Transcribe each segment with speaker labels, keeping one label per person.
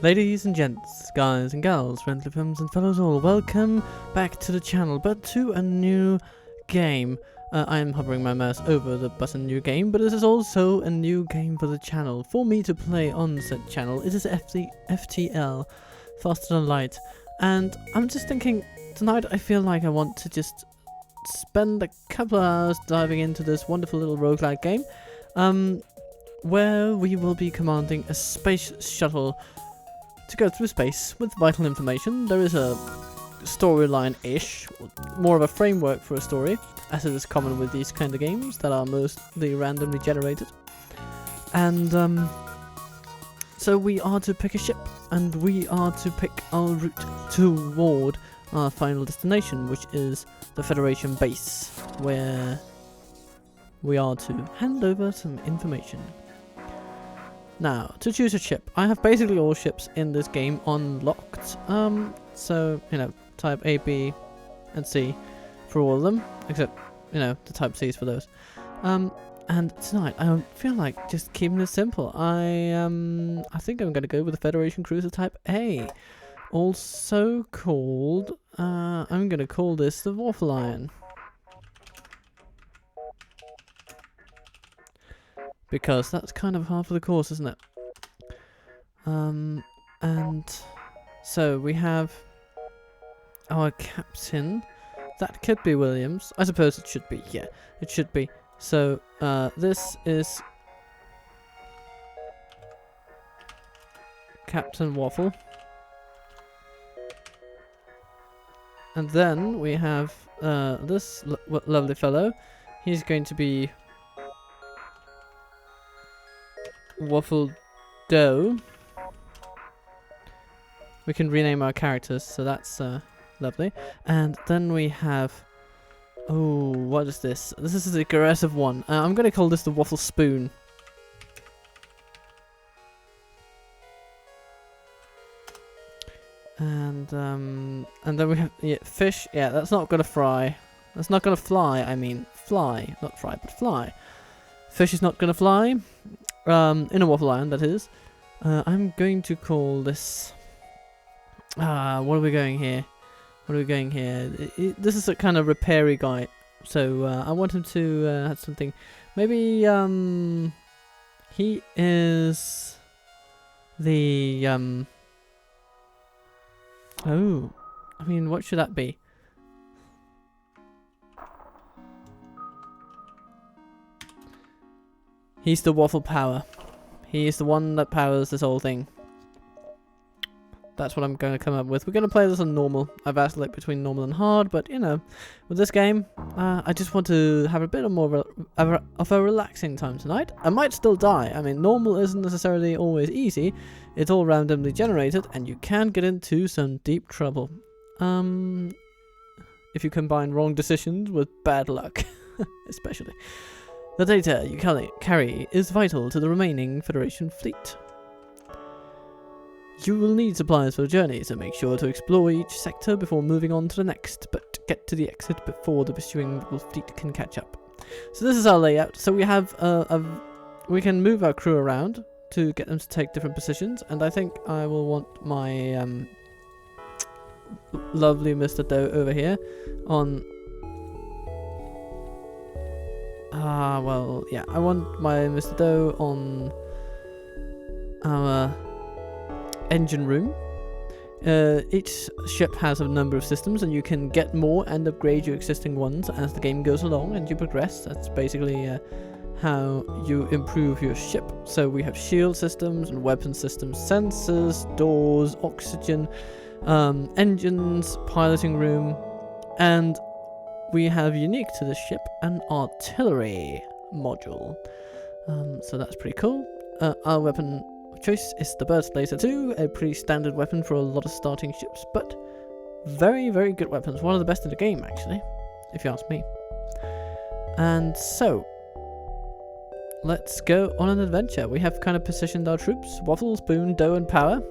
Speaker 1: Ladies and gents, guys and gals, friendly films and fellows all, welcome back to the channel, but to a new game. I am hovering my mouse over the button new game, but this is also a new game for the channel. For me to play on said channel, it is FTL, Faster Than Light, and I'm just thinking, tonight I feel like I want to just spend a couple of hours diving into this wonderful little roguelike game, where we will be commanding a space shuttle to go through space with vital information. There is a storyline-ish, more of a framework for a story, as it is common with these kind of games that are mostly randomly generated. And so we are to pick a ship, and we are to pick our route toward our final destination, which is the Federation base, where we are to hand over some information. Now, to choose a ship, I have basically all ships in this game unlocked. So, you know, type A, B, and C for all of them, except, you know, the type C's for those. And tonight, I feel like just keeping it simple. I think I'm gonna go with the Federation Cruiser Type A, also called, I'm gonna call this the Waffle Iron. Because that's kind of half of the course, isn't it? And so we have our captain. That could be Williams. I suppose it should be. Yeah, it should be. So this is Captain Waffle. And then we have this lovely fellow. He's going to be Waffle Dough. We can rename our characters, so that's lovely. And then we have, oh, what is this? This is the aggressive one. I'm gonna call this the Waffle Spoon. And then we have fish. Yeah, that's not gonna fry. That's not gonna fly. I mean, fly, not fry, but fly. Fish is not gonna fly. In a Waffle Iron, that is. I'm going to call this... what are we going here? What are we going here? This is a kind of repairy guy. So, I want him to have something... Maybe, he is... the, oh. I mean, what should that be? He's the Waffle Power. He is the one that powers this whole thing. That's what I'm going to come up with. We're going to play this on normal. I vacillate between normal and hard, but you know, with this game, I just want to have a bit more of a relaxing time tonight. I might still die. I mean, normal isn't necessarily always easy. It's all randomly generated, and you can get into some deep trouble. If you combine wrong decisions with bad luck, especially. The data you carry is vital to the remaining Federation fleet. You will need supplies for the journey, so make sure to explore each sector before moving on to the next, but get to the exit before the pursuing fleet can catch up. So this is our layout. So we have we can move our crew around to get them to take different positions, and I think I will want my lovely Mr. Doe over here on... well, yeah, I want my Mr. Doe on our engine room. Each ship has a number of systems, and you can get more and upgrade your existing ones as the game goes along and you progress. That's basically how you improve your ship. So we have shield systems and weapon systems, sensors, doors, oxygen, engines, piloting room, and we have, unique to this ship, an artillery module. So that's pretty cool. Our weapon of choice is the burst laser 2, a pretty standard weapon for a lot of starting ships, but very, very good weapons. One of the best in the game, actually, if you ask me. And so, let's go on an adventure. We have kind of positioned our troops, Waffle, Spoon, Dough, and Power.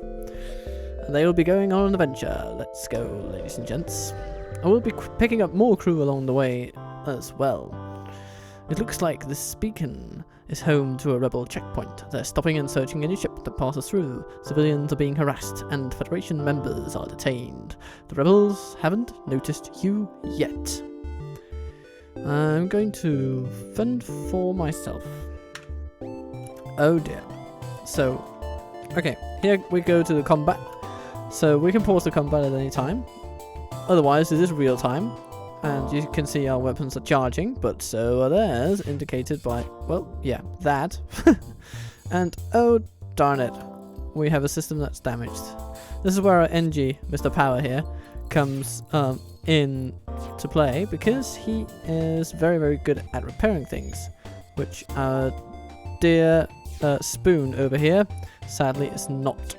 Speaker 1: And they will be going on an adventure. Let's go, ladies and gents. I will be picking up more crew along the way as well. It looks like this beacon is home to a rebel checkpoint. They're stopping and searching any ship that passes through. Civilians are being harassed and Federation members are detained. The rebels haven't noticed you yet. I'm going to fend for myself. Oh dear. So, okay, here we go to the combat. So we can pause the combat at any time. Otherwise, it is real time. And you can see our weapons are charging, but so are theirs, indicated by, well, yeah, that. And, oh, darn it, we have a system that's damaged. This is where our NG, Mr. Power here, comes in to play, because he is very, very good at repairing things, which our dear Spoon over here, sadly, is not.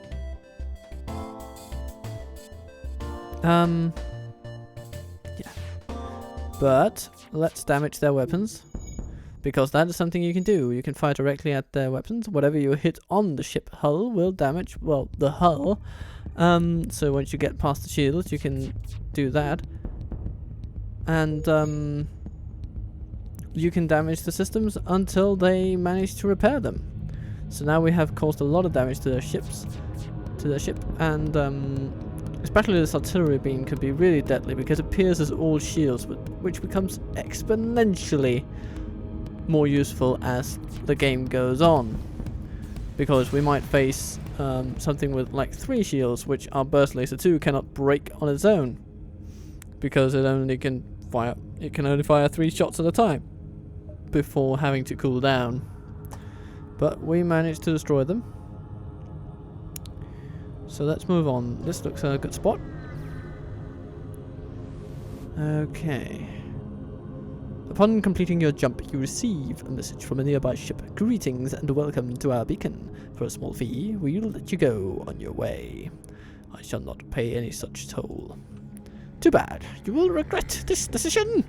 Speaker 1: But let's damage their weapons, because that is something you can do. You can fire directly at their weapons. Whatever you hit on the ship hull will damage, well, the hull. So once you get past the shields, you can do that. And you can damage the systems until they manage to repair them. So now we have caused a lot of damage to their ships, and especially this artillery beam could be really deadly because it pierces all shields, which becomes exponentially more useful as the game goes on. Because we might face something with like 3 shields, which our Burst Laser 2 cannot break on its own. Because it can only fire 3 shots at a time before having to cool down. But we managed to destroy them. So let's move on. This looks a good spot. Okay. Upon completing your jump, you receive a message from a nearby ship. Greetings and welcome to our beacon. For a small fee, we'll let you go on your way. I shall not pay any such toll. Too bad. You will regret this decision.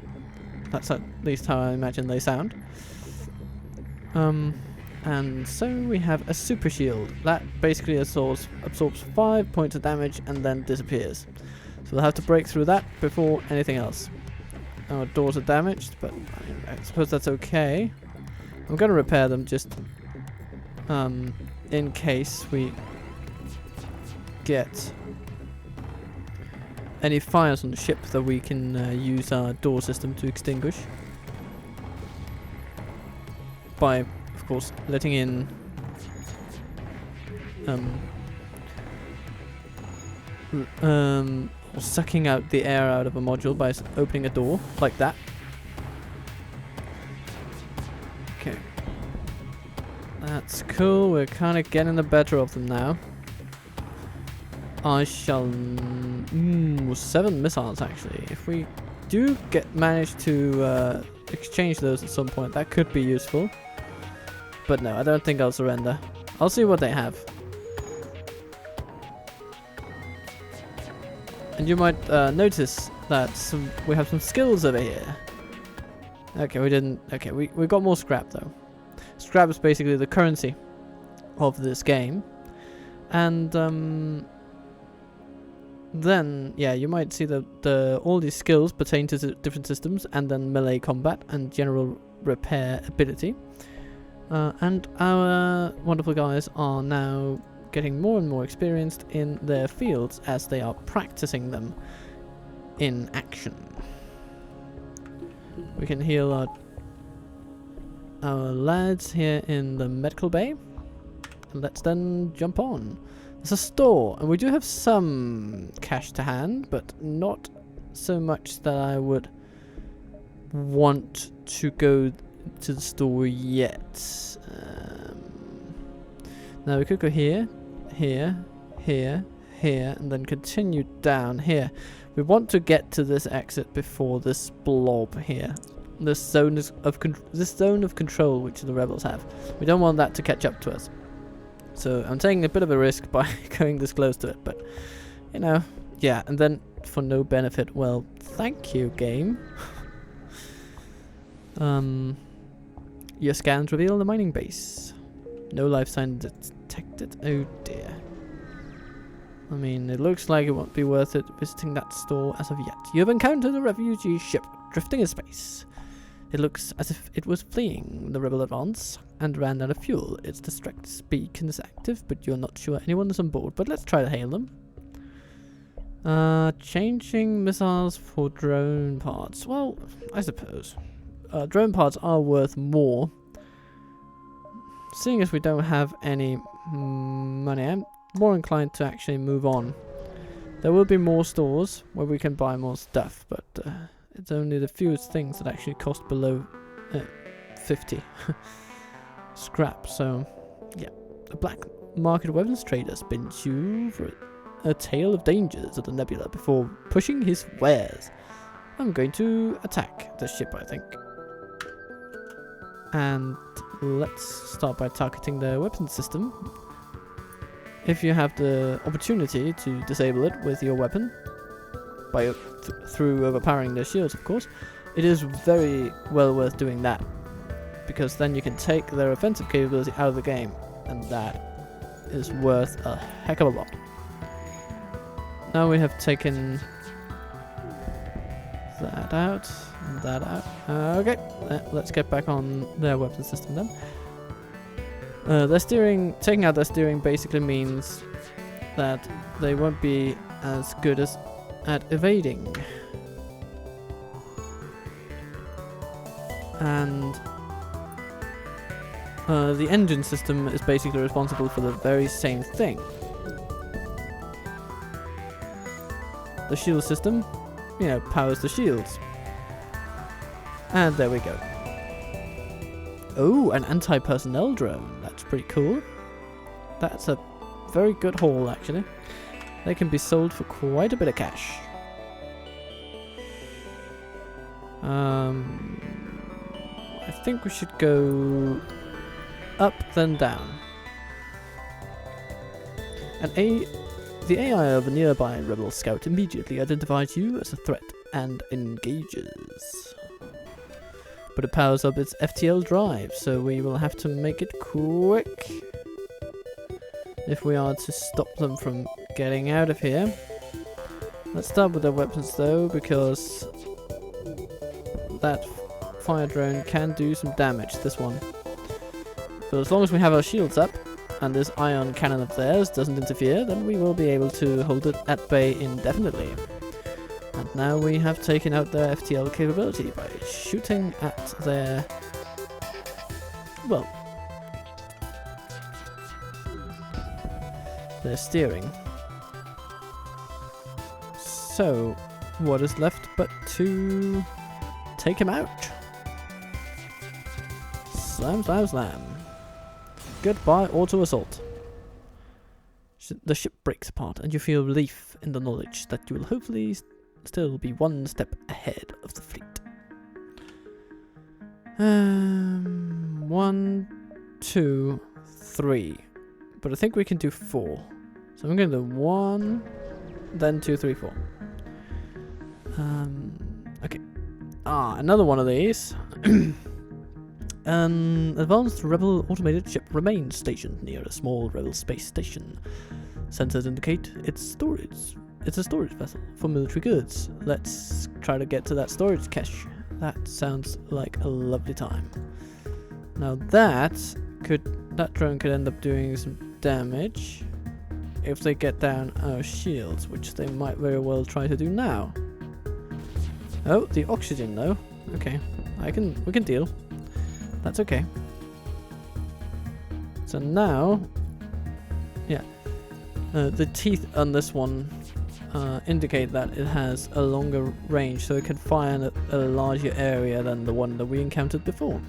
Speaker 1: That's at least how I imagine they sound. And so we have a super shield that basically absorbs 5 points of damage and then disappears. So we'll have to break through that before anything else. Our doors are damaged, but I suppose that's okay. I'm going to repair them just in case we get any fires on the ship that we can use our door system to extinguish. By, of course, letting in or sucking out the air out of a module by opening a door like that. Okay, that's cool. We're kind of getting the better of them now. I shall 7 missiles actually. If we do manage to exchange those at some point, that could be useful. But no, I don't think I'll surrender. I'll see what they have. And you might notice that we have some skills over here. Okay, we didn't. Okay, we got more scrap though. Scrap is basically the currency of this game. And then yeah, you might see all these skills pertain to different systems, and then melee combat and general repair ability. And our wonderful guys are now getting more and more experienced in their fields as they are practicing them in action. We can heal our lads here in the medical bay. And let's then jump on. There's a store, and we do have some cash to hand, but not so much that I would want to go to the store yet. Now we could go here, here, here, here, and then continue down here. We want to get to this exit before this blob here. This zone of control which the rebels have. We don't want that to catch up to us. So I'm taking a bit of a risk by going this close to it, but you know, yeah. And then for no benefit, well, thank you, game. Your scans reveal the mining base. No life sign detected. Oh dear. I mean, it looks like it won't be worth it visiting that store as of yet. You have encountered a refugee ship drifting in space. It looks as if it was fleeing the rebel advance and ran out of fuel. Its distract beacon is active, but you're not sure anyone is on board. But let's try to hail them. Changing missiles for drone parts. Well, I suppose. Drone parts are worth more. Seeing as we don't have any money, I'm more inclined to actually move on. There will be more stores where we can buy more stuff, but it's only the fewest things that actually cost below 50 scrap. So, yeah. A black market weapons trader's been due for a tale of dangers at the nebula before pushing his wares. I'm going to attack the ship, I think. And let's start by targeting the weapons system. If you have the opportunity to disable it with your weapon, by through overpowering their shields, of course, it is very well worth doing that, because then you can take their offensive capability out of the game, and that is worth a heck of a lot. Now we have taken that out, and that out. Okay, let's get back on their weapon system then. Their steering, taking out their steering basically means that they won't be as good as at evading. And the engine system is basically responsible for the very same thing. The shield system, you know, powers the shields. And there we go. Oh, an anti-personnel drone. That's pretty cool. That's a very good haul, actually. They can be sold for quite a bit of cash. I think we should go up, then down. The AI of a nearby rebel scout immediately identifies you as a threat and engages. But it powers up its FTL drive, so we will have to make it quick if we are to stop them from getting out of here. Let's start with their weapons though, because that fire drone can do some damage, this one. But as long as we have our shields up, and this ion cannon of theirs doesn't interfere, then we will be able to hold it at bay indefinitely. And now we have taken out their FTL capability by shooting at their... well... their steering. So, what is left but to take him out? Slam, slam, slam. Goodbye, auto assault. The ship breaks apart, and you feel relief in the knowledge that you will hopefully still be one step ahead of the fleet. 1, 2, 3. But I think we can do 4. So I'm going to do 1, then 2, 3, 4. Okay. Another one of these. An advanced rebel automated ship remains stationed near a small rebel space station. Sensors indicate it's a storage vessel for military goods. Let's try to get to that storage cache. That sounds like a lovely time. Now that drone could end up doing some damage if they get down our shields, which they might very well try to do now. Oh, the oxygen though. Okay, we can deal. That's okay. So now, yeah, the teeth on this one indicate that it has a longer range, so it can fire in a larger area than the one that we encountered before.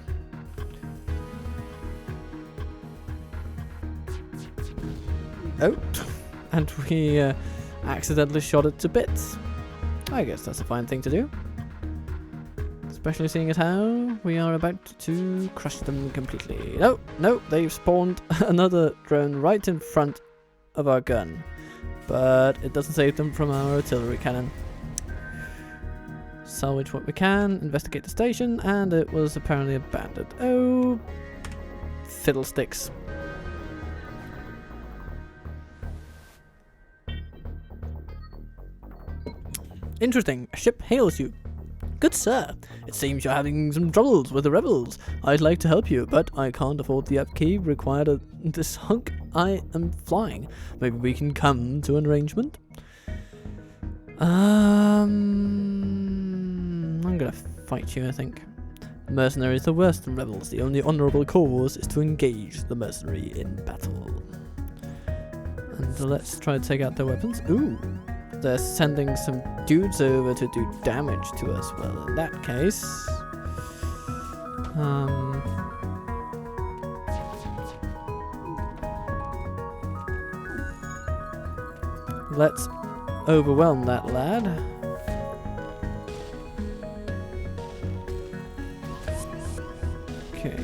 Speaker 1: Oh, and we accidentally shot it to bits. I guess that's a fine thing to do. Especially seeing as how we are about to crush them completely. No, they've spawned another drone right in front of our gun. But it doesn't save them from our artillery cannon. Salvage what we can, investigate the station, and it was apparently abandoned. Oh, fiddlesticks. Interesting. A ship hails you. Good sir, it seems you're having some troubles with the rebels. I'd like to help you, but I can't afford the upkeep required of this hunk I am flying. Maybe we can come to an arrangement? I'm gonna fight you, I think. Mercenaries are worse than rebels. The only honourable course is to engage the mercenary in battle. And let's try to take out their weapons. Ooh! They're sending some dudes over to do damage to us. Well, in that case... let's overwhelm that lad. Okay.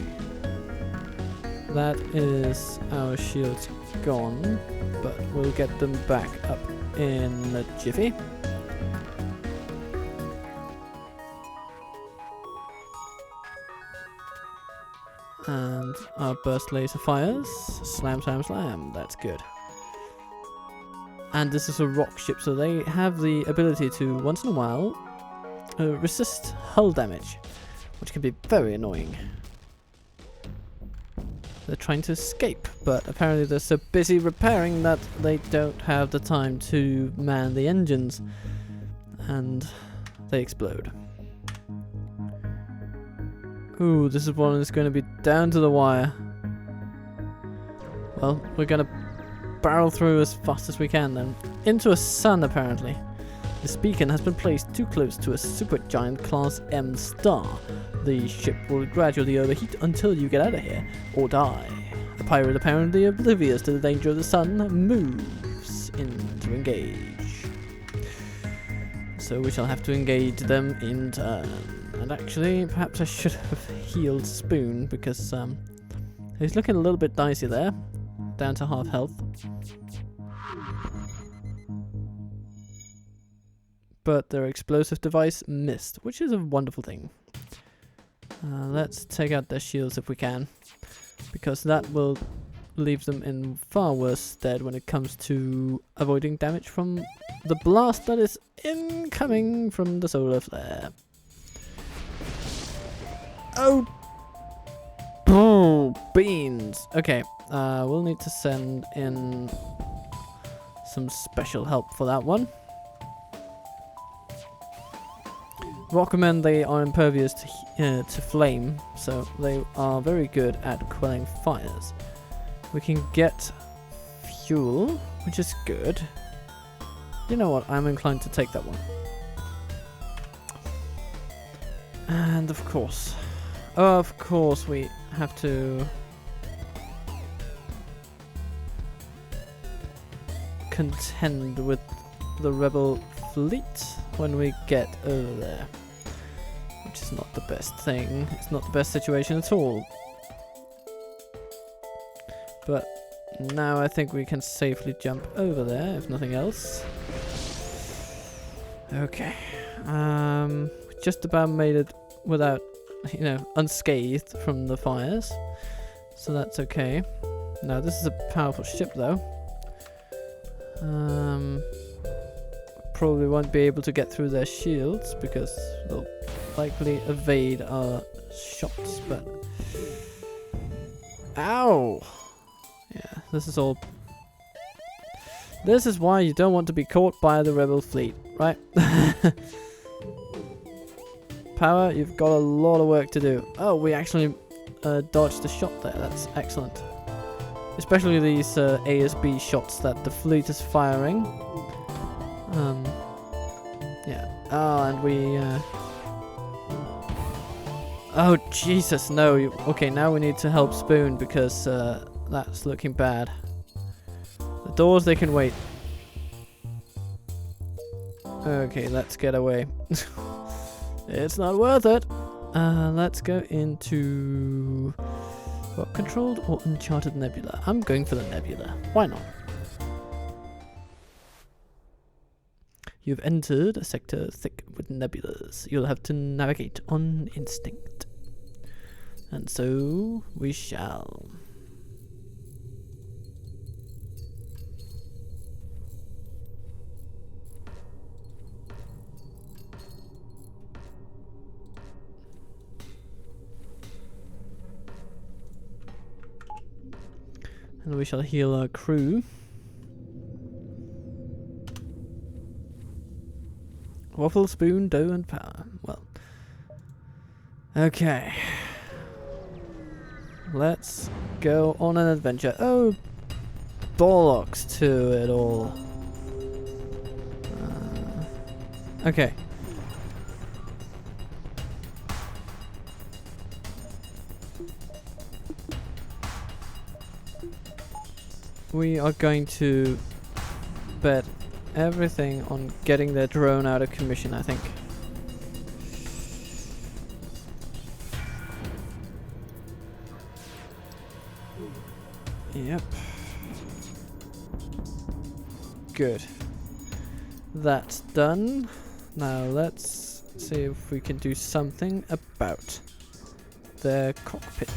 Speaker 1: That is our shields gone, but we'll get them back up in a jiffy. And our burst laser fires. Slam, slam, slam. That's good. And this is a rock ship, so they have the ability to, once in a while, resist hull damage, which can be very annoying. They're trying to escape, but apparently they're so busy repairing that they don't have the time to man the engines, and they explode. Ooh, this is one that's going to be down to the wire. Well, we're going to barrel through as fast as we can then. Into a sun, apparently. This beacon has been placed too close to a supergiant class M star. The ship will gradually overheat until you get out of here, or die. The pirate, apparently oblivious to the danger of the sun, moves in to engage. So we shall have to engage them in turn. And actually, perhaps I should have healed Spoon, because he's looking a little bit dicey there. Down to half health. But their explosive device missed, which is a wonderful thing. Let's take out their shields if we can, because that will leave them in far worse stead when it comes to avoiding damage from the blast that is incoming from the solar flare. Oh! Oh, beans! Okay, we'll need to send in some special help for that one. Rocketmen, they are impervious to flame, so they are very good at quelling fires. We can get fuel, which is good. You know what, I'm inclined to take that one. And of course we have to contend with the rebel fleet when we get over there, which is not the best thing. It's not the best situation at all, but now I think we can safely jump over there, if nothing else. Okay, just about made it without, unscathed from the fires, so that's okay. Now this is a powerful ship though. Probably won't be able to get through their shields because they'll likely evade our shots, but... Ow! Yeah, this is all... This is why you don't want to be caught by the rebel fleet, right? Power, you've got a lot of work to do. Oh, we actually dodged a shot there. That's excellent. Especially these ASB shots that the fleet is firing. Yeah. Oh, and we... Oh, Jesus, no. Okay, now we need to help Spoon because that's looking bad. The doors, they can wait. Okay, let's get away. It's not worth it. Let's go into... What, controlled or uncharted nebula? I'm going for the nebula. Why not? You've entered a sector thick with nebulas. You'll have to navigate on instinct. And so we shall. And we shall heal our crew. Waffle, spoon, dough, and power. Well. Okay. Let's go on an adventure. Oh, bollocks to it all. Okay. We are going to bet everything on getting their drone out of commission, I think. Yep. Good. That's done. Now let's see if we can do something about their cockpit.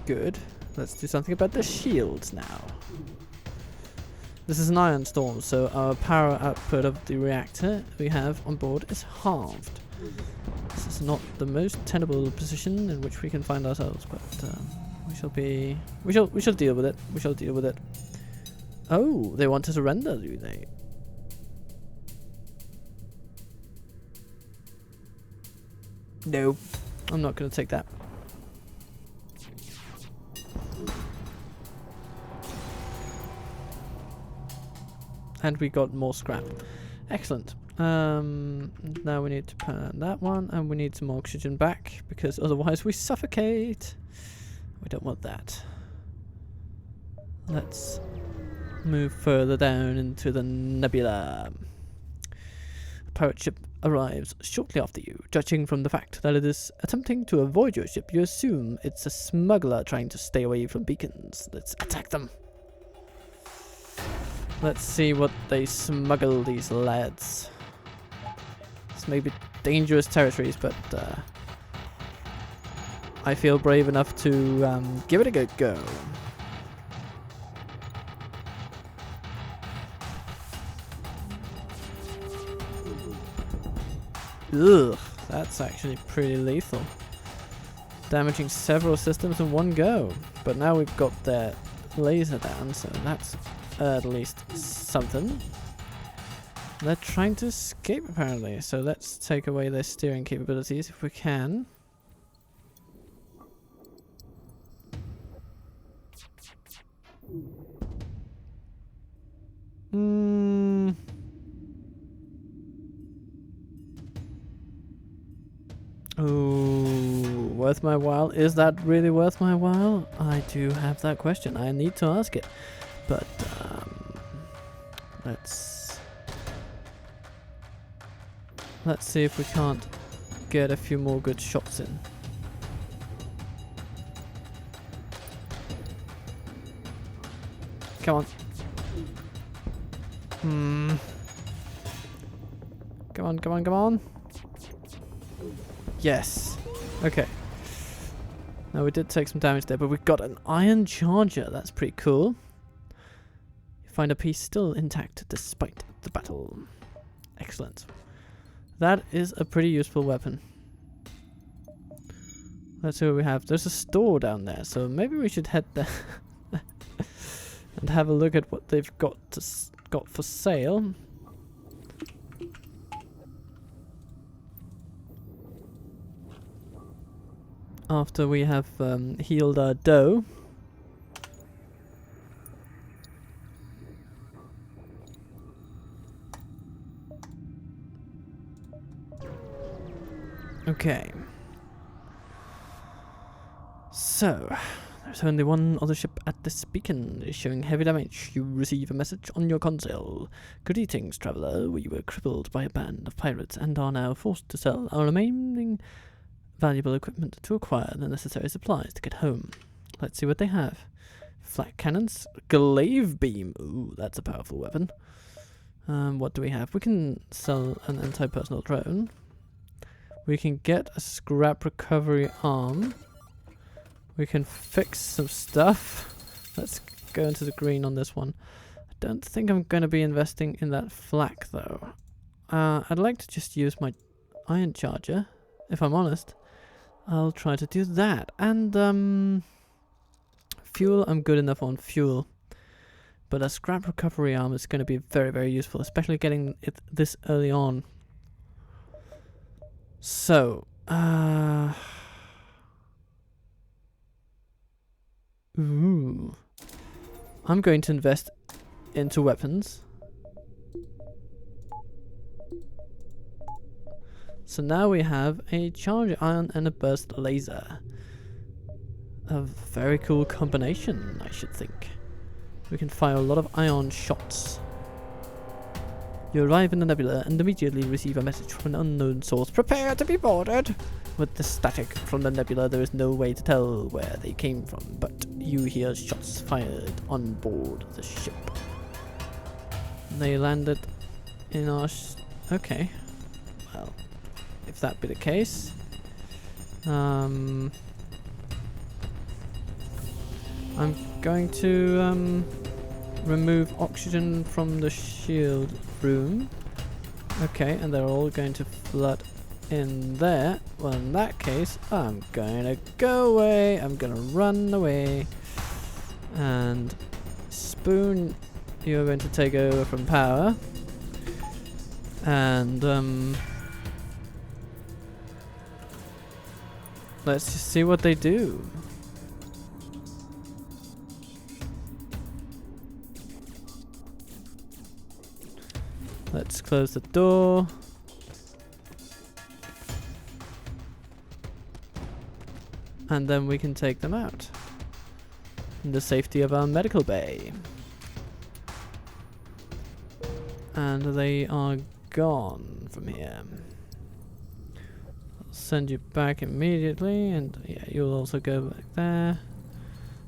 Speaker 1: Good. Let's do something about the shields now. This is an iron storm, so our power output of the reactor we have on board is halved. This is not the most tenable position in which we can find ourselves, but we shall deal with it. We shall deal with it. Oh, they want to surrender, do they? No, I'm not going to take that. And we got more scrap. Excellent. Now we need to pan that one, and we need some oxygen back, because otherwise we suffocate. We don't want that. Let's move further down into the nebula. A pirate ship arrives shortly after you. Judging from the fact that it is attempting to avoid your ship, you assume it's a smuggler trying to stay away from beacons. Let's attack them. Let's see what they smuggle, these lads. This may be dangerous territories, but I feel brave enough to give it a good go. Ugh, that's actually pretty lethal. Damaging several systems in one go. But now we've got their laser down, so that's at least something. They're trying to escape apparently, so let's take away their steering capabilities if we can. Oh, worth my while? Is that really worth my while? I do have that question. I need to ask it. But let's see if we can't get a few more good shots in. Come on. Come on, come on, come on. Yes. Okay. Now we did take some damage there, but we've got an iron charger. That's pretty cool. Find a piece still intact despite the battle. Excellent. That is a pretty useful weapon. Let's see what we have. There's a store down there, so maybe we should head there and have a look at what they've got for sale. After we have healed our dough. Okay. So, there's only one other ship at this beacon. It's showing heavy damage. You receive a message on your console. Greetings, traveler. We were crippled by a band of pirates and are now forced to sell our remaining valuable equipment to acquire the necessary supplies to get home. Let's see what they have. Flak cannons. Glaive beam. Ooh, that's a powerful weapon. What do we have? We can sell an anti-personnel drone. We can get a scrap recovery arm. We can fix some stuff. Let's go into the green on this one. I don't think I'm going to be investing in that flak though. I'd like to just use my iron charger, if I'm honest. I'll try to do that. And fuel, I'm good enough on fuel. But a scrap recovery arm is going to be very, very useful, especially getting it this early on. So, ooh. I'm going to invest into weapons. So now we have a charge iron and a burst laser. A very cool combination, I should think. We can fire a lot of ion shots. You arrive in the nebula and immediately receive a message from an unknown source. Prepare to be boarded! With the static from the nebula, there is no way to tell where they came from, but you hear shots fired on board the ship. They landed in our okay. Well, if that be the case. I'm going to remove oxygen from the shield room. Okay, and they're all going to flood in there. Well, in that case, I'm going to go away. I'm going to run away. And Spoon, you're going to take over from power. And let's just see what they do. Let's close the door. And then we can take them out in the safety of our medical bay. And they are gone from here. I'll send you back immediately, and yeah, you'll also go back there.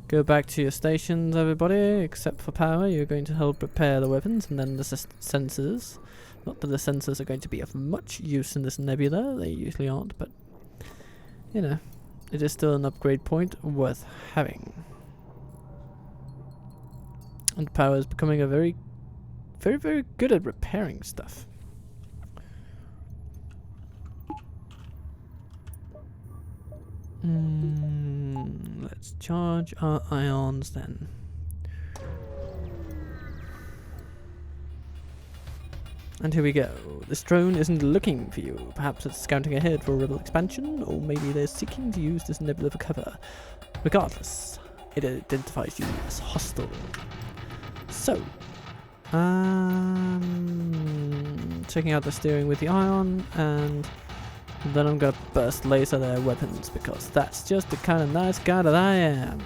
Speaker 1: Go back to your stations, everybody, except for power. You're going to help repair the weapons, and then the sensors. Not that the sensors are going to be of much use in this nebula, they usually aren't, but you know, it is still an upgrade point worth having. And power is becoming a very, very good at repairing stuff. Let's charge our ions then. And here we go. This drone isn't looking for you. Perhaps it's scouting ahead for a rebel expansion, or maybe they're seeking to use this nebula for cover. Regardless, it identifies you as hostile. So, checking out the steering with the ion, and then I'm gonna burst laser their weapons, because that's just the kind of nice guy that I am.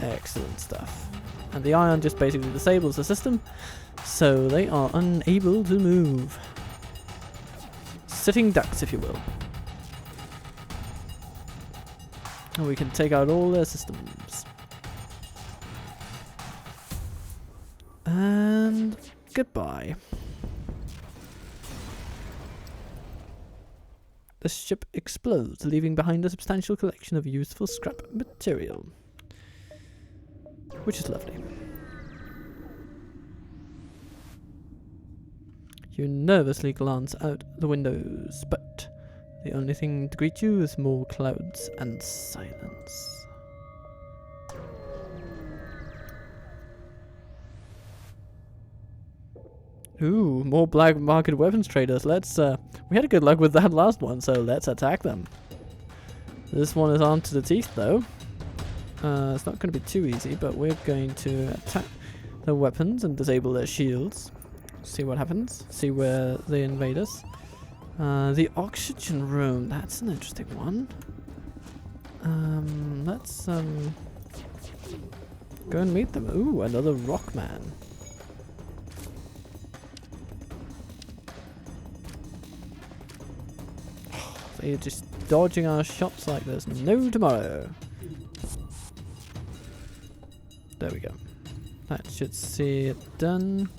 Speaker 1: Excellent stuff. And the ion just basically disables the system, so they are unable to move. Sitting ducks, if you will. And we can take out all their systems. And goodbye. The ship explodes, leaving behind a substantial collection of useful scrap material. Which is lovely. You nervously glance out the windows, but the only thing to greet you is more clouds and silence. Ooh, more black market weapons traders. Let's, we had a good luck with that last one, so let's attack them. This one is armed to the teeth, though. It's not going to be too easy, but we're going to attack their weapons and disable their shields. See what happens. See where they invade us. The oxygen room. That's an interesting one. Let's go and meet them. Ooh, another rock man. They're just dodging our shots like there's no tomorrow. There we go. That should see it done.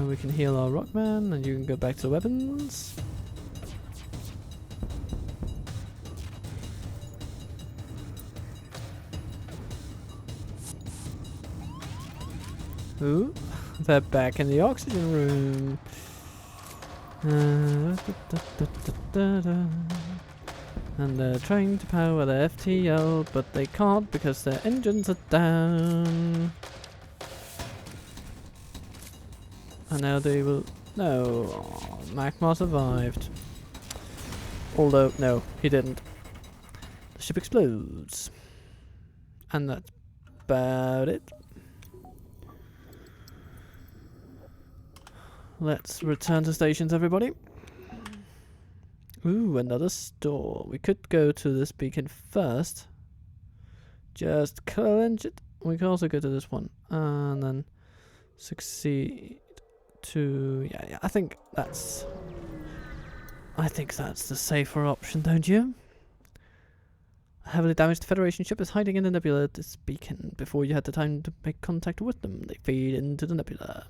Speaker 1: We can heal our rockman, and you can go back to the weapons. Ooh, they're back in the oxygen room. And they're trying to power their FTL, but they can't because their engines are down. And now they will... No, oh, Magmar survived. Although, no, he didn't. The ship explodes. And that's about it. Let's return to stations, everybody. Ooh, another store. We could go to this beacon first. Just clench it. We can also go to this one. And then succeed to... Yeah, I think that's the safer option, don't you? A heavily damaged Federation ship is hiding in the nebula at this beacon. Before you had the time to make contact with them, they fade into the nebula.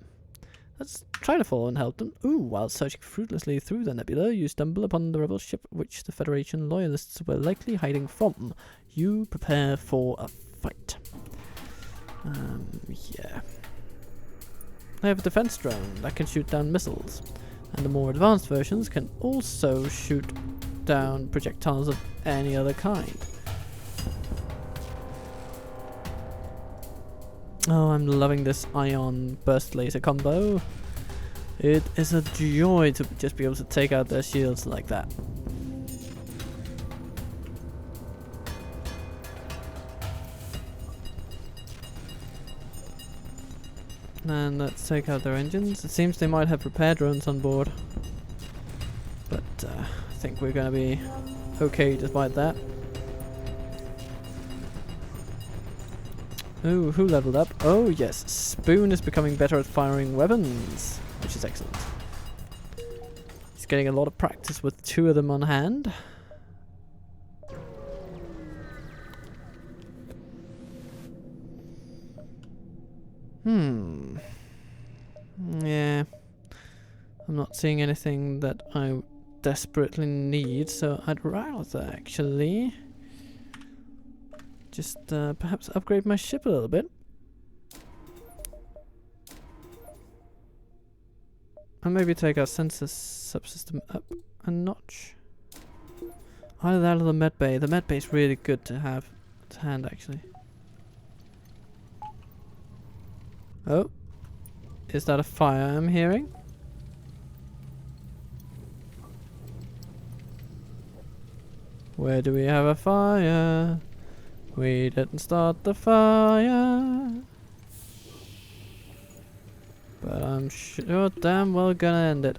Speaker 1: Let's try to follow and help them. Ooh, while searching fruitlessly through the nebula, you stumble upon the rebel ship which the Federation loyalists were likely hiding from. You prepare for a fight. Yeah. They have a defense drone that can shoot down missiles, and the more advanced versions can also shoot down projectiles of any other kind. Oh, I'm loving this ion burst laser combo. It is a joy to just be able to take out their shields like that. And let's take out their engines. It seems they might have repair drones on board, but I think we're going to be okay despite that. Ooh, who leveled up? Oh yes, Spoon is becoming better at firing weapons, which is excellent. He's getting a lot of practice with 2 of them on hand. Yeah. I'm not seeing anything that I desperately need, so I'd rather actually just perhaps upgrade my ship a little bit. And maybe take our sensor subsystem up a notch. Either that or the medbay. The medbay is really good to have at hand, actually. Oh. Is that a fire I'm hearing? Where do we have a fire? We didn't start the fire. But I'm sure damn well gonna end it.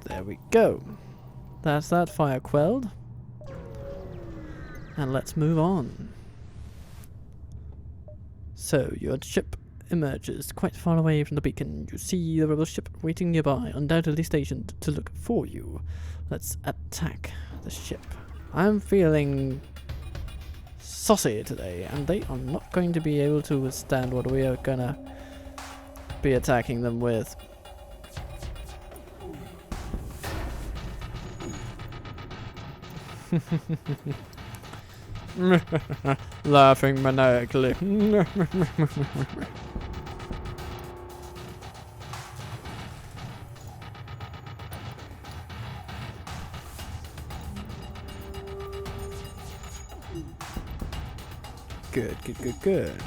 Speaker 1: There we go. That's that fire quelled. And let's move on. So, your ship emerges quite far away from the beacon. You see the rebel ship waiting nearby, undoubtedly stationed to look for you. Let's attack the ship. I'm feeling saucy today, and they are not going to be able to withstand what we are gonna be attacking them with. Laughing maniacally. Good.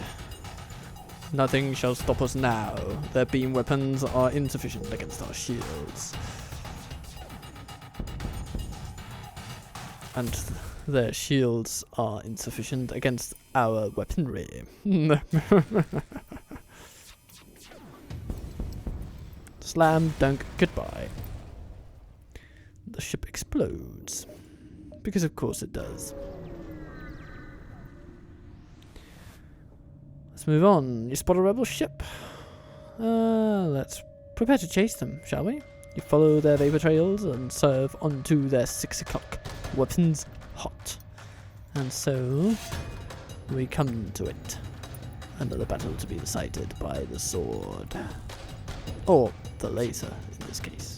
Speaker 1: Nothing shall stop us now. Their beam weapons are insufficient against our shields. And their shields are insufficient against our weaponry. Slam dunk, goodbye. The ship explodes. Because of course it does. Let's move on. You spot a rebel ship. Let's prepare to chase them, shall we? You follow their vapor trails and serve onto their 6 o'clock. Weapons hot. And so we come to it. Another battle to be decided by the sword. Or the laser, in this case.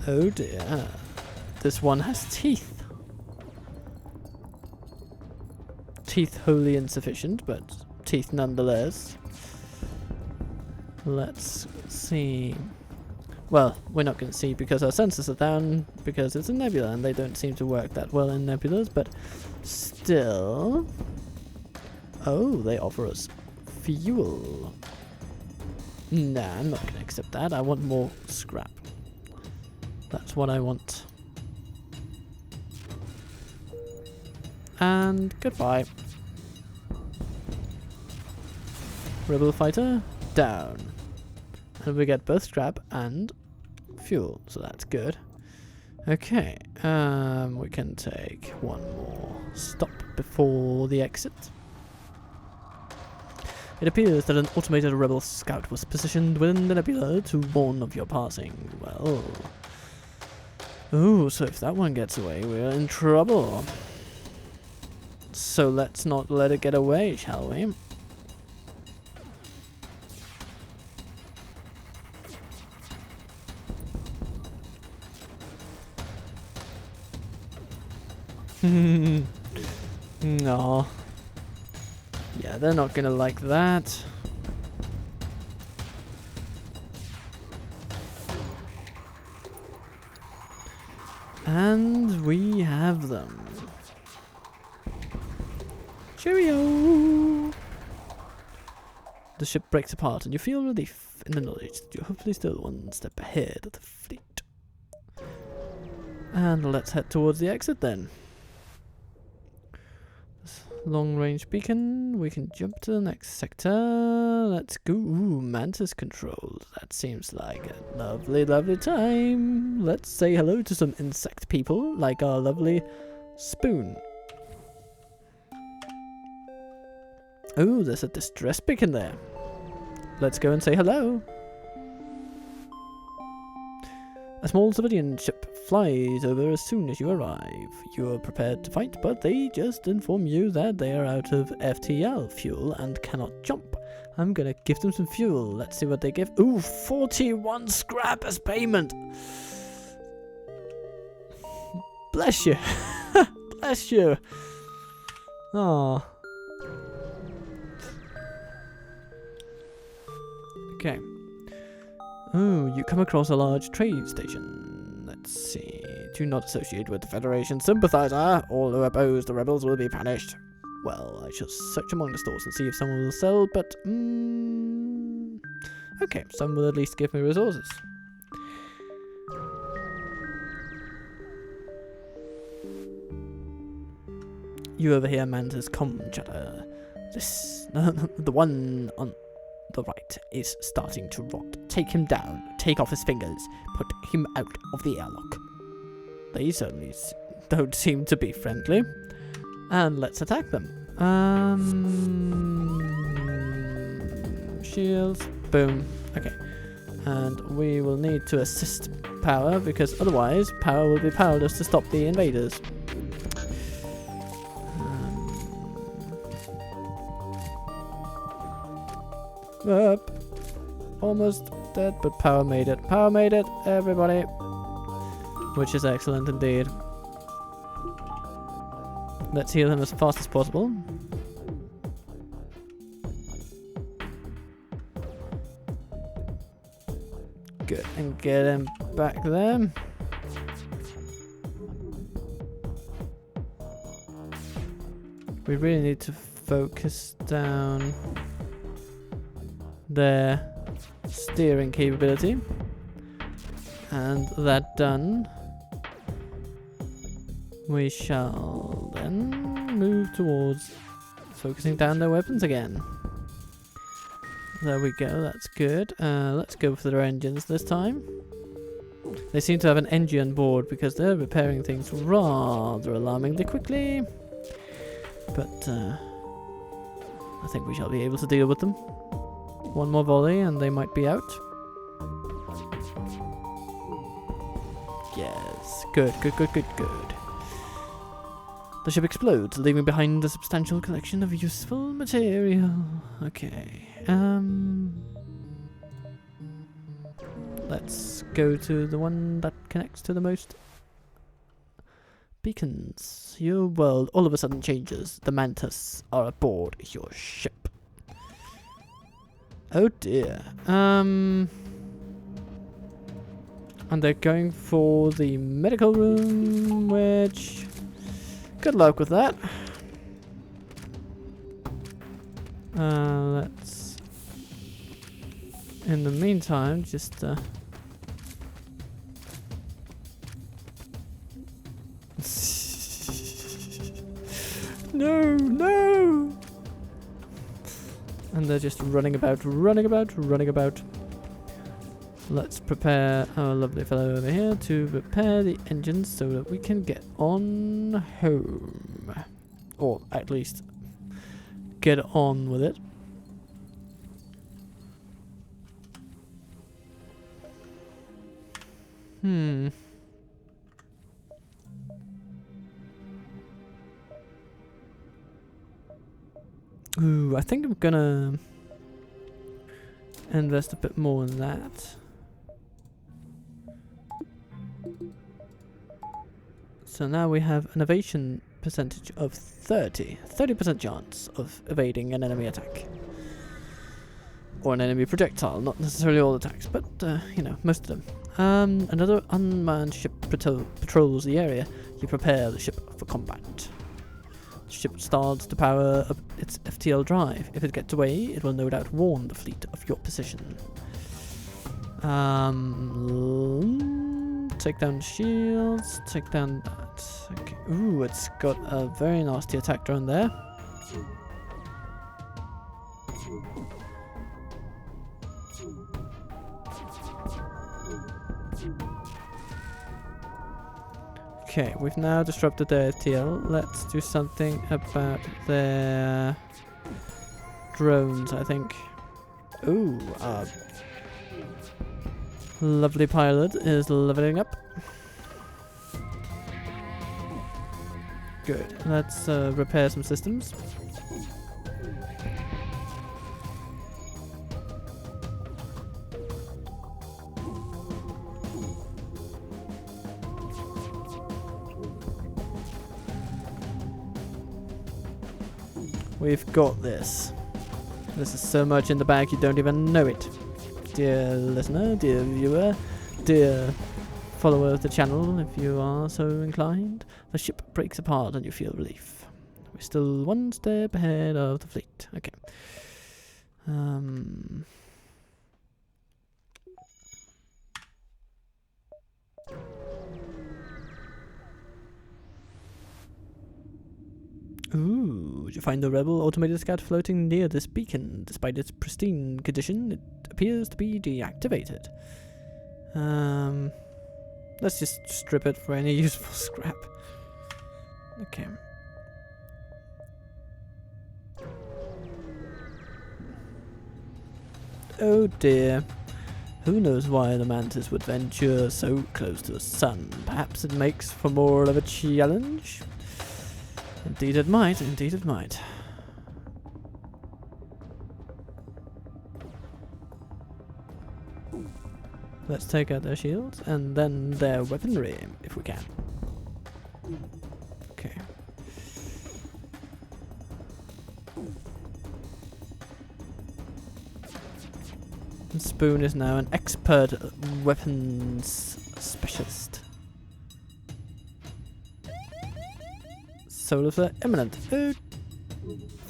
Speaker 1: Oh dear. This one has teeth. Teeth wholly insufficient, but teeth nonetheless. Let's see. Well, we're not going to see because our sensors are down because it's a nebula and they don't seem to work that well in nebulas, but still. Oh, they offer us fuel. Nah, I'm not going to accept that. I want more scrap. That's what I want. And goodbye. Rebel fighter down. And we get both scrap and fuel, so that's good. Okay, we can take one more stop before the exit. It appears that an automated rebel scout was positioned within the nebula to warn of your passing. Well, ooh, so if that one gets away, we're in trouble. So let's not let it get away, shall we? No. Yeah, they're not gonna like that. And we have them. Cheerio! The ship breaks apart and you feel relief in the knowledge that you're hopefully still one step ahead of the fleet. And let's head towards the exit then. Long range beacon, we can jump to the next sector. Let's go. Ooh, mantis controls. That seems like a lovely, lovely time. Let's say hello to some insect people, like our lovely spoon. Oh, there's a distress beacon there. Let's go and say hello. A small civilian ship flies over as soon as you arrive. You are prepared to fight, but they just inform you that they are out of FTL fuel and cannot jump. I'm gonna give them some fuel. Let's see what they give. Ooh, 41 scrap as payment. Bless you. Bless you. Oh. Okay. Oh, you come across a large trade station. Let's see. Do not associate with the Federation. Sympathizer. All who oppose the rebels will be punished. Well, I shall search among the stores and see if someone will sell, but... okay, some will at least give me resources. You overhear Manta's comm chatter. This... the one on... the right is starting to rot. Take him down. Take off his fingers. Put him out of the airlock. They certainly don't seem to be friendly. And let's attack them. Shields. Boom. Okay. And we will need to assist power because otherwise power will be powerless to stop the invaders. Up. Almost dead, but power made it. Power made it, everybody. Which is excellent indeed. Let's heal him as fast as possible. Good, and get him back there. We really need to focus down their steering capability, and that done, we shall then move towards focusing down their weapons again. There we go, that's good. Let's go for their engines this time. They seem to have an engine on board because they're repairing things rather alarmingly quickly, but I think we shall be able to deal with them. One more volley and they might be out. Yes. Good, good, good, good, good. The ship explodes, leaving behind a substantial collection of useful material. Okay. Let's go to the one that connects to the most beacons. Your world all of a sudden changes. The mantis are aboard your ship. Oh dear. And they're going for the medical room, which... good luck with that. Let's... in the meantime, just... no, no! And they're just running about, running about, running about. Let's prepare our lovely fellow over here to repair the engines so that we can get on home. Or at least get on with it. Ooh, I think I'm gonna invest a bit more in that. So now we have an evasion percentage of 30% chance of evading an enemy attack. Or an enemy projectile, not necessarily all attacks, but, you know, most of them. Another unmanned ship patrols the area. You prepare the ship for combat. The ship starts to power up its FTL drive. If it gets away, it will no doubt warn the fleet of your position. Take down shields, take down that. Okay. Ooh, it's got a very nasty attack drone there. Okay, we've now disrupted their FTL. Let's do something about their drones, I think. Ooh, lovely pilot is leveling up. Good. Let's repair some systems. We've got this. This is so much in the bag you don't even know it. Dear listener, dear viewer, dear follower of the channel, if you are so inclined, the ship breaks apart and you feel relief. We're still one step ahead of the fleet. Okay. Ooh, did you find the rebel automated scout floating near this beacon? Despite its pristine condition, it appears to be deactivated. Let's just strip it for any useful scrap. Okay. Oh dear. Who knows why the mantis would venture so close to the sun? Perhaps it makes for more of a challenge? Indeed it might, indeed it might. Let's take out their shields and then their weaponry, if we can. Okay. And Spoon is now an expert weapons specialist. Solar flare imminent.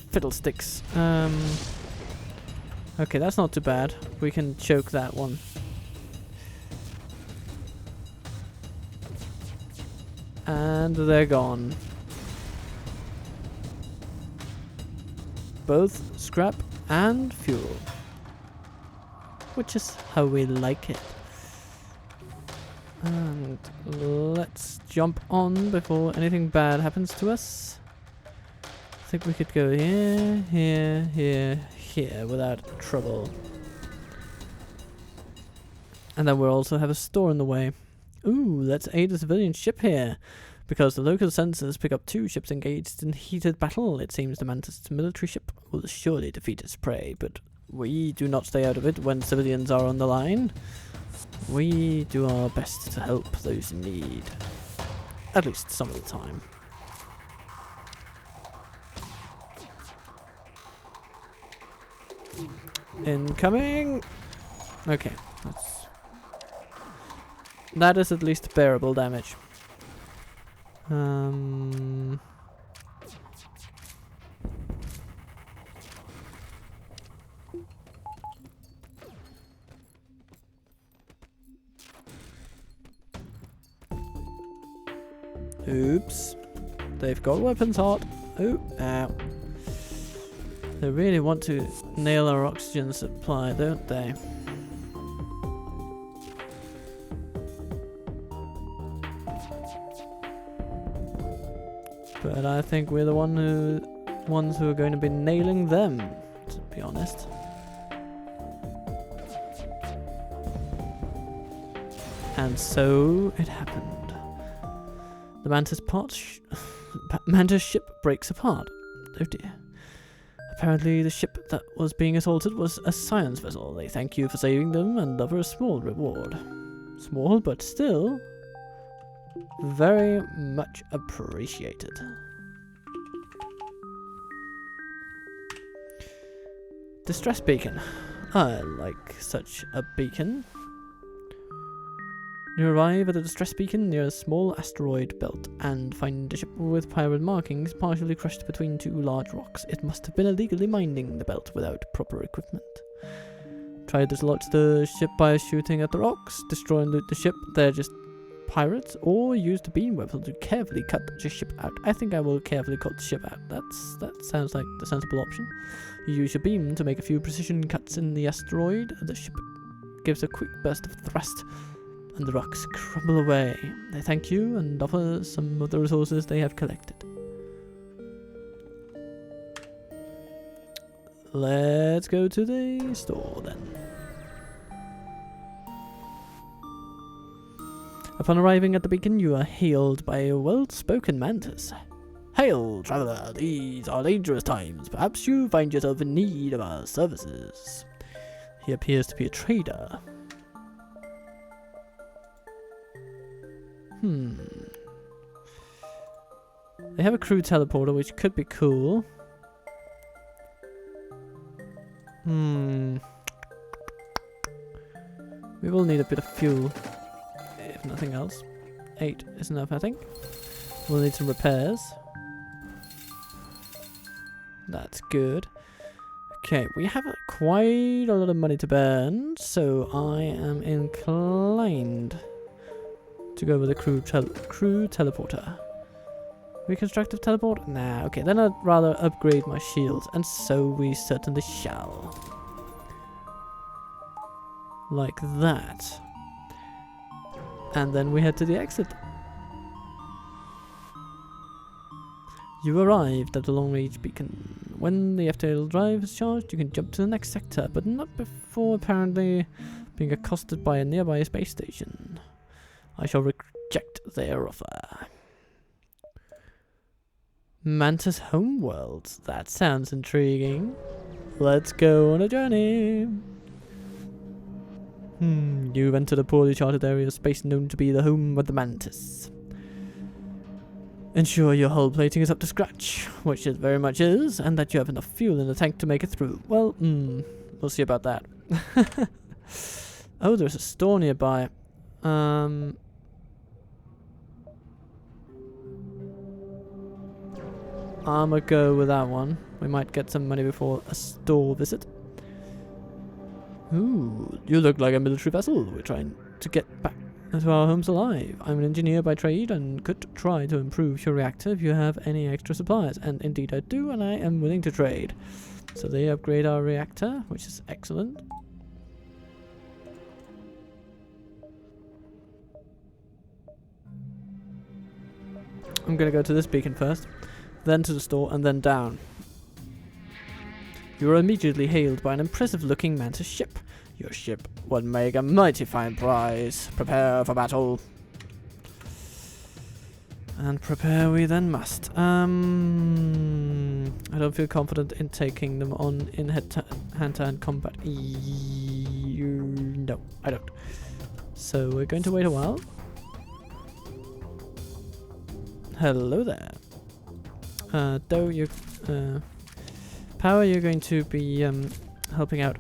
Speaker 1: Fiddlesticks. Okay, that's not too bad. We can choke that one. And they're gone. Both scrap and fuel. Which is how we like it. And let's jump on before anything bad happens to us. I think we could go here, here, here, here without trouble. And then we'll also have a store in the way. Ooh, let's aid a civilian ship here. Because the local sensors pick up 2 ships engaged in heated battle, it seems the Mantis military ship will surely defeat its prey, but we do not stay out of it when civilians are on the line. We do our best to help those in need. At least some of the time. Incoming! Okay, let's That is at least bearable damage. Oops. They've got weapons hot. Oh, ow. They really want to nail our oxygen supply, don't they? But I think we're the ones who are going to be nailing them, to be honest. And so it happened. The Mantis ship breaks apart. Oh dear. Apparently the ship that was being assaulted was a science vessel. They thank you for saving them and offer a small reward. Small, but still very much appreciated. Distress beacon. I like such a beacon. You arrive at a distress beacon near a small asteroid belt and find a ship with pirate markings partially crushed between two large rocks. It must have been illegally mining the belt without proper equipment. Try to dislodge the ship by shooting at the rocks, destroy and loot the ship. They're just pirates, or use the beam weapon to carefully cut the ship out. I think I will carefully cut the ship out. That sounds like the sensible option. You use your beam to make a few precision cuts in the asteroid. The ship gives a quick burst of thrust, and the rocks crumble away. They thank you and offer some of the resources they have collected. Let's go to the store then. Upon arriving at the beacon, you are hailed by a well-spoken mantis. Hail, traveller, these are dangerous times. Perhaps you find yourself in need of our services. He appears to be a trader. They have a crew teleporter, which could be cool. We will need a bit of fuel, if nothing else. 8 is enough, I think. We'll need some repairs. That's good. Okay, we have quite a lot of money to burn, so I am inclined to go with the crew teleporter. Reconstructive teleport? Nah, okay, then I'd rather upgrade my shields, and so we certainly shall. Like that. And then we head to the exit. You arrived at the long-range beacon. When the FTL drive is charged, you can jump to the next sector, but not before apparently being accosted by a nearby space station. I shall reject their offer. Mantis homeworld. That sounds intriguing. Let's go on a journey. You've entered a poorly charted area of space known to be the home of the Mantis. Ensure your hull plating is up to scratch, which it very much is, and that you have enough fuel in the tank to make it through. Well, we'll see about that. Oh, there's a store nearby. I'ma go with that one. We might get some money before a store visit. Ooh, you look like a military vessel. We're trying to get back to our homes alive. I'm an engineer by trade and could try to improve your reactor if you have any extra supplies. And indeed I do, and I am willing to trade. So they upgrade our reactor, which is excellent. I'm gonna go to this beacon first, then to the store, and then down. You are immediately hailed by an impressive-looking Mantis ship. Your ship would make a mighty fine prize. Prepare for battle. And prepare we then must. I don't feel confident in taking them on in hand-to-hand combat. No, I don't. So we're going to wait a while. Hello there. Power, you're going to be helping out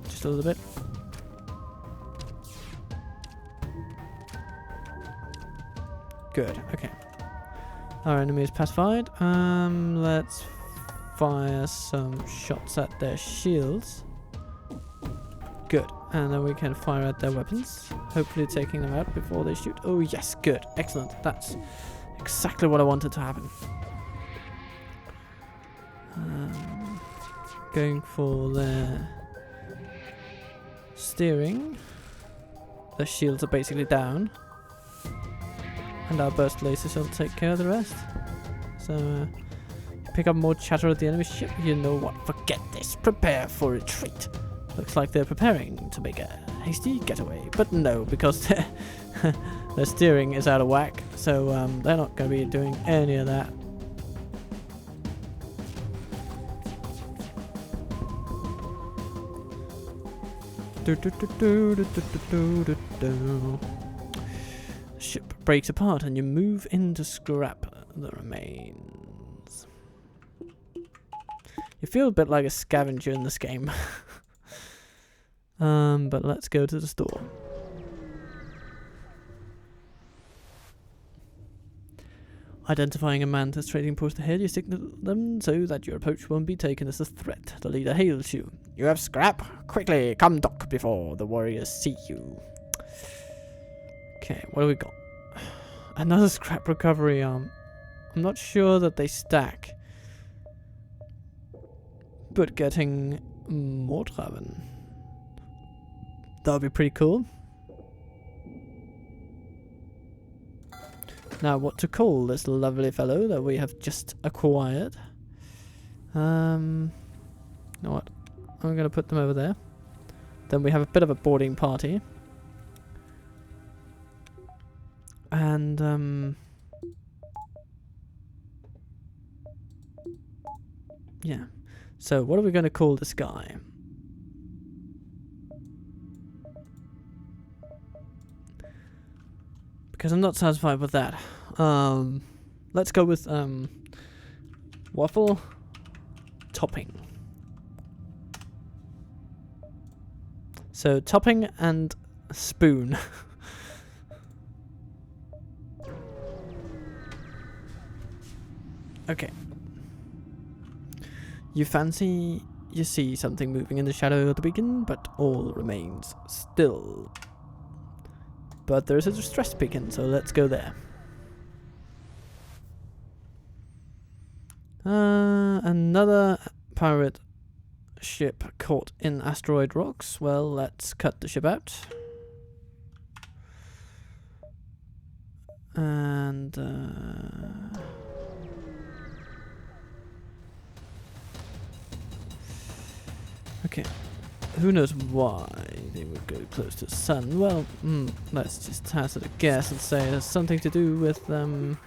Speaker 1: just a little bit. Good, okay. Our enemy is pacified. Let's fire some shots at their shields. Good. And then we can fire at their weapons. Hopefully taking them out before they shoot. Oh yes, good. Excellent. That's exactly what I wanted to happen. Going for their steering. The shields are basically down. And our burst laser shall take care of the rest. So, pick up more chatter at the enemy ship. You know what? Forget this. Prepare for retreat. Looks like they're preparing to make a hasty getaway. But no, because their steering is out of whack. So, they're not going to be doing any of that. Ship breaks apart and you move in to scrap the remains. You feel a bit like a scavenger in this game. But let's go to the store. Identifying a mantis trading post ahead, you signal them so that your approach won't be taken as a threat. The leader hails you. You have scrap? Quickly, come dock before the warriors see you. Okay, what do we got? Another scrap recovery arm. I'm not sure that they stack. But getting more Traven. That would be pretty cool. Now, what to call this lovely fellow that we have just acquired? You know what? I'm going to put them over there. Then we have a bit of a boarding party. And, yeah. So, what are we going to call this guy? Because I'm not satisfied with that. Let's go with waffle topping. So topping and spoon. Okay. You see something moving in the shadow of the beacon, but all remains still. But there's a distress beacon, so let's go there. Another pirate ship caught in asteroid rocks. Well, let's cut the ship out. And okay. Who knows why they would go close to the sun? Well, let's just hazard a guess and say it has something to do with I'm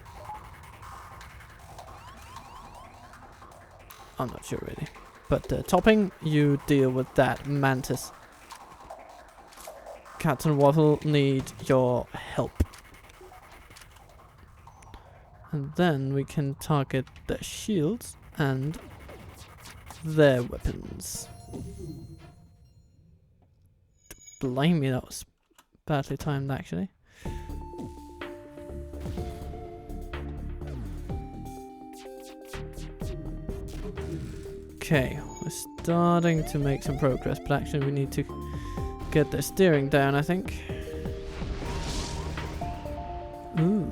Speaker 1: not sure really. But topping, you deal with that mantis. Captain Waffle need your help. And then we can target their shields and their weapons. Blimey, that was badly timed actually. Okay, we're starting to make some progress, but actually we need to get the steering down, I think. Ooh.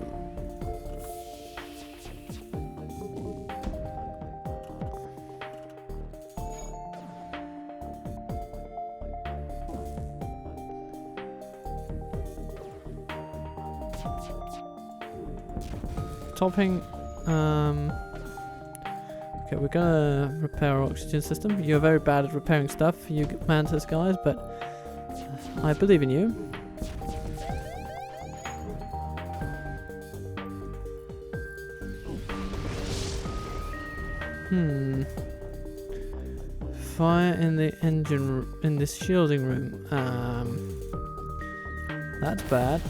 Speaker 1: Topping, okay, we're gonna repair our oxygen system. You're very bad at repairing stuff, you mantis guys, but I believe in you. Fire in the engine in this shielding room. That's bad.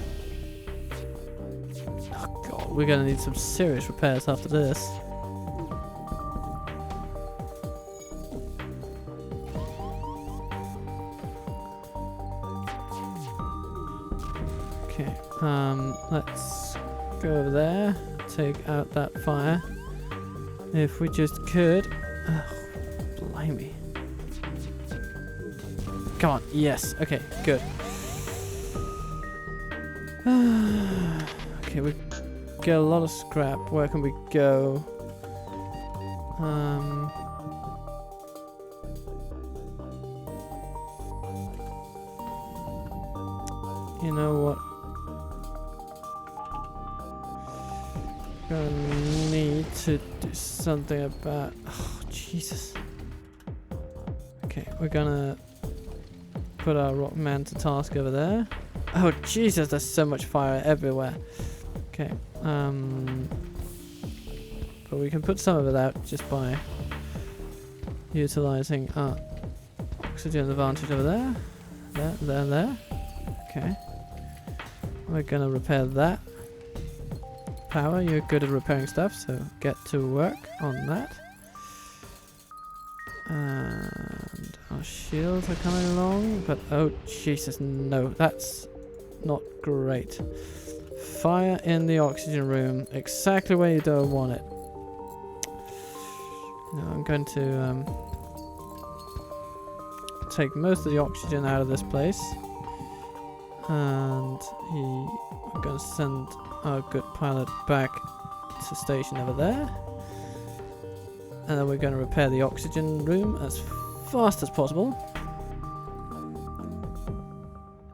Speaker 1: We're gonna need some serious repairs after this. Okay, let's go over there, take out that fire. If we just could. Oh, blimey. Come on, yes, okay, good. Okay, we get a lot of scrap. Where can we go? You know what? Gonna need to do something about. Oh, Jesus. Okay, we're gonna put our rock man to task over there. Oh, Jesus, there's so much fire everywhere. Okay, but we can put some of it out just by utilizing our oxygen advantage over there. There. Okay. We're gonna repair that. Power, you're good at repairing stuff, so get to work on that. And our shields are coming along, but oh Jesus, no, that's not great. Fire in the oxygen room, exactly where you don't want it. Now I'm going to take most of the oxygen out of this place. And I'm going to send our good pilot back to station over there. And then we're going to repair the oxygen room as fast as possible.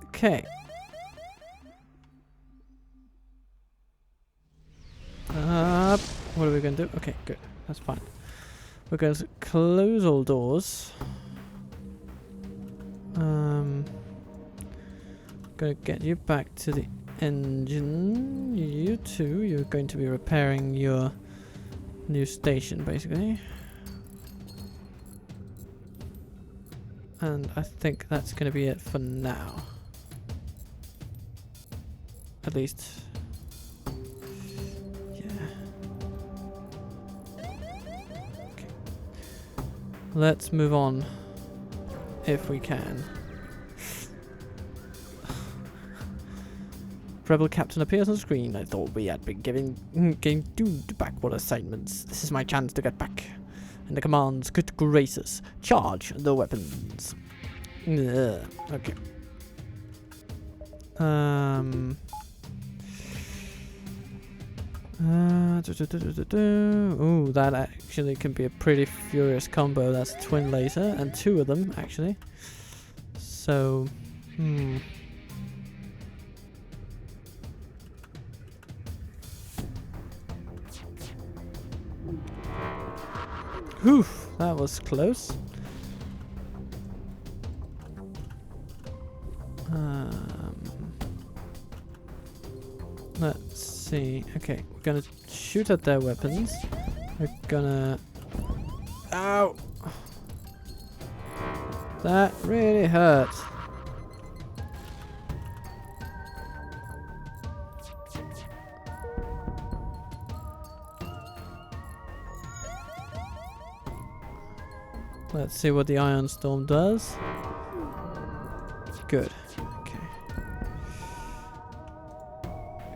Speaker 1: Okay. What are we going to do? Okay, good. That's fine. We're going to close all doors. Gonna get you back to the engine. You two, you're going to be repairing your new station, basically. And I think that's going to be it for now. At least. Yeah. Okay. Let's move on. If we can. Rebel captain appears on screen. I thought we had been getting doomed backward assignments. This is my chance to get back. And the commands, good graces. Charge the weapons. Ugh. Okay. Ooh, that actually can be a pretty furious combo. That's a twin laser, and two of them, actually. So, Whew, that was close. Let's see. Okay, we're gonna shoot at their weapons. We're gonna... Ow! That really hurt. Let's see what the Ion Storm does. Good.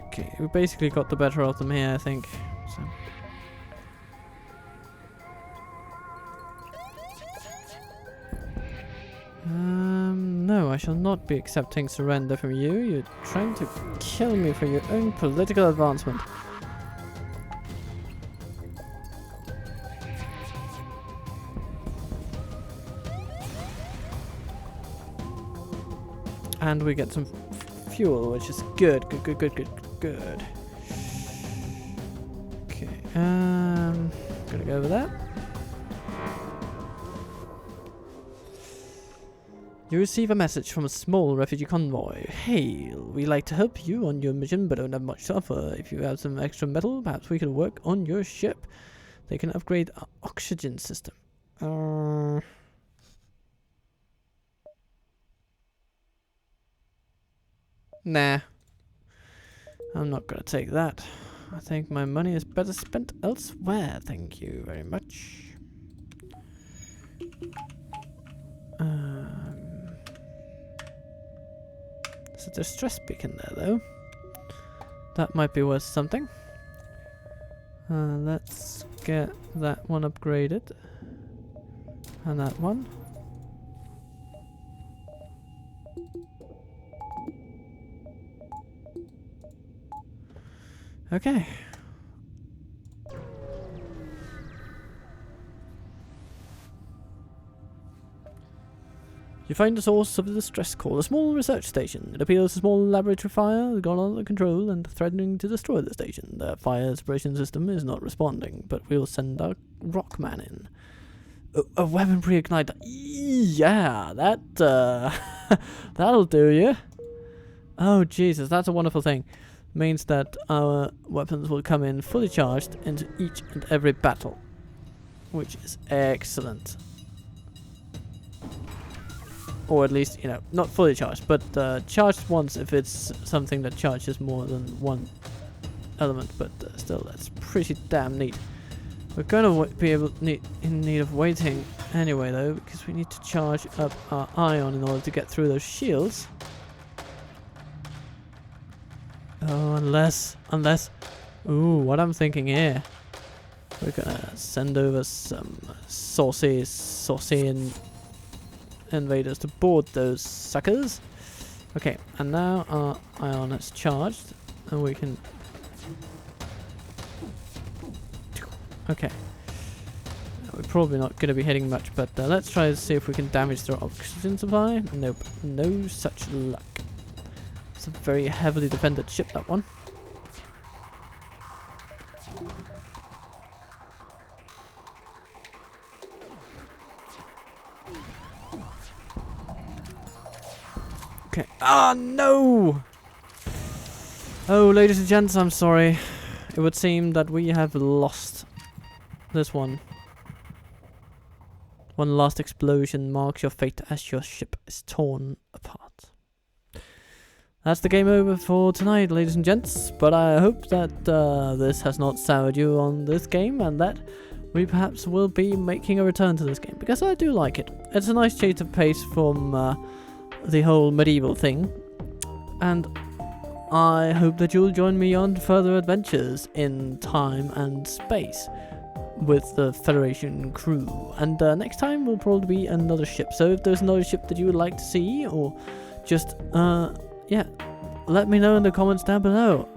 Speaker 1: Okay, we basically got the better of them here, I think. So. No, I shall not be accepting surrender from you. You're trying to kill me for your own political advancement. And we get some fuel, which is good. Good. Okay, gonna go over that. You receive a message from a small refugee convoy. Hail, we'd like to help you on your mission, but don't have much to offer. If you have some extra metal, perhaps we can work on your ship. They can upgrade our oxygen system. Nah. I'm not gonna take that. I think my money is better spent elsewhere. Thank you very much. There's a distress beacon there, though. That might be worth something. Let's get that one upgraded. And that one. Okay. You find the source of the distress call, a small research station. It appears a small laboratory fire gone under control and threatening to destroy the station. The fire suppression system is not responding, but we'll send our Rockman in. A weapon pre-igniter. Yeah, that that'll do you. Oh Jesus, that's a wonderful thing. Means that our weapons will come in fully charged into each and every battle, which is excellent. Or at least, you know, not fully charged, but charged once if it's something that charges more than one element. But still, that's pretty damn neat. We're gonna be in need of waiting anyway, though, because we need to charge up our ion in order to get through those shields. Oh, unless, ooh, what I'm thinking here, we're gonna send over some saucy invaders to board those suckers. Okay, and now our ion is charged, and we can. Okay, we're probably not going to be hitting much, but let's try to see if we can damage their oxygen supply. Nope, no such luck. It's a very heavily defended ship, that one. Okay. Ah, no! Oh, ladies and gents, I'm sorry. It would seem that we have lost this one. One last explosion marks your fate as your ship is torn apart. That's the game over for tonight, ladies and gents. But I hope that this has not soured you on this game, and that we perhaps will be making a return to this game, because I do like it. It's a nice change of pace from the whole medieval thing, and I hope that you'll join me on further adventures in time and space with the Federation crew. And next time will probably be another ship. So if there's another ship that you would like to see, or just yeah, let me know in the comments down below.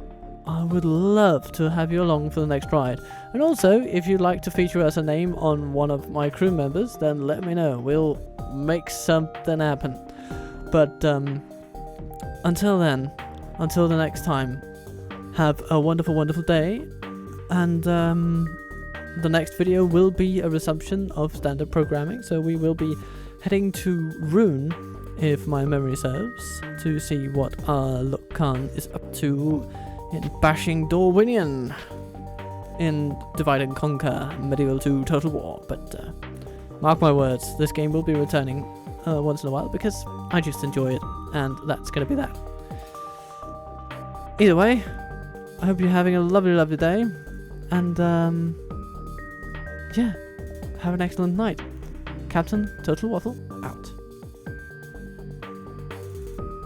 Speaker 1: I would love to have you along for the next ride. And also, if you'd like to feature as a name on one of my crew members, then let me know. We'll make something happen. But until then, until the next time, have a wonderful, wonderful day. And the next video will be a resumption of standard programming. So we will be heading to Rune, if my memory serves, to see what our Luk Khan is up to in bashing Dorwinion in Divide and Conquer Medieval 2 Total War. But mark my words, this game will be returning once in a while, because I just enjoy it, and that's going to be that. Either way, I hope you're having a lovely, lovely day, and yeah, have an excellent night. Captain Total Waffle out.